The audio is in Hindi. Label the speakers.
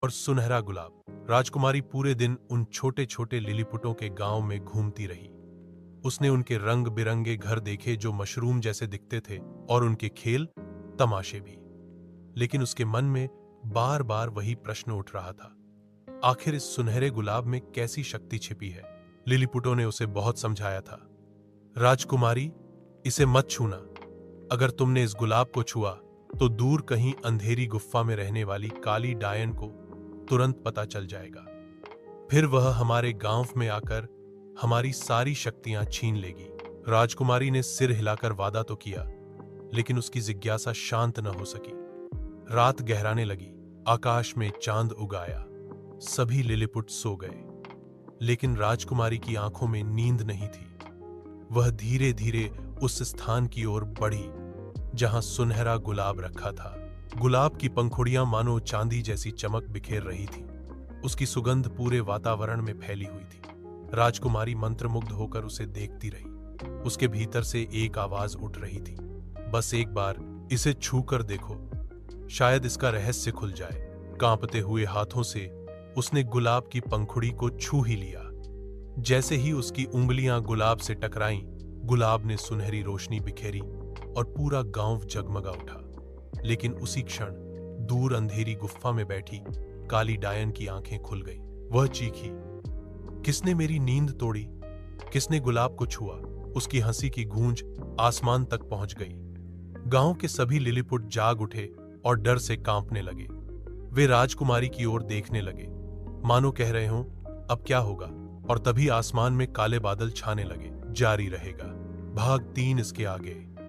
Speaker 1: और सुनहरा गुलाब। राजकुमारी पूरे दिन उन छोटे छोटे लिलीपुटों के गांव में घूमती रही। उसने उनके रंग बिरंगे घर देखे जो मशरूम जैसे दिखते थे, और उनके खेल तमाशे भी। लेकिन उसके मन में बार बार वही प्रश्न उठ रहा था, आखिर इस सुनहरे गुलाब में कैसी शक्ति छिपी है। लिलीपुटों ने उसे बहुत समझाया था, राजकुमारी, इसे मत छूना। अगर तुमने इस गुलाब को छुआ तो दूर कहीं अंधेरी गुफा में रहने वाली काली डायन को तुरंत पता चल जाएगा। फिर वह हमारे गांव में आकर हमारी सारी शक्तियां छीन लेगी। राजकुमारी ने सिर हिलाकर वादा तो किया, लेकिन उसकी जिज्ञासा शांत न हो सकी। रात गहराने लगी, आकाश में चांद उगाया, सभी लिलीपुट सो गए, लेकिन राजकुमारी की आंखों में नींद नहीं थी। वह धीरे धीरे उस स्थान की ओर बढ़ी जहां सुनहरा गुलाब रखा था। गुलाब की पंखुड़ियां मानो चांदी जैसी चमक बिखेर रही थी। उसकी सुगंध पूरे वातावरण में फैली हुई थी। राजकुमारी मंत्रमुग्ध होकर उसे देखती रही। उसके भीतर से एक आवाज उठ रही थी, बस एक बार इसे छू कर देखो, शायद इसका रहस्य खुल जाए। कांपते हुए हाथों से उसने गुलाब की पंखुड़ी को छू ही लिया। जैसे ही उसकी उंगलियां गुलाब से टकराईं, गुलाब ने सुनहरी रोशनी बिखेरी और पूरा गांव जगमगा उठा। लेकिन उसी क्षण दूर अंधेरी गुफा में बैठी काली डायन की आंखें खुल गईं। वह चीखी, किसने मेरी नींद तोड़ी? किसने गुलाब को छुआ? उसकी हंसी की गूंज आसमान तक पहुंच गई। गांव के सभी लिलीपुट जाग उठे और डर से कांपने लगे। वे राजकुमारी की ओर देखने लगे, मानो कह रहे हों, अब क्या होगा? और तभी आसमान में काले बादल छाने लगे। जारी रहेगा भाग 3 इसके आगे।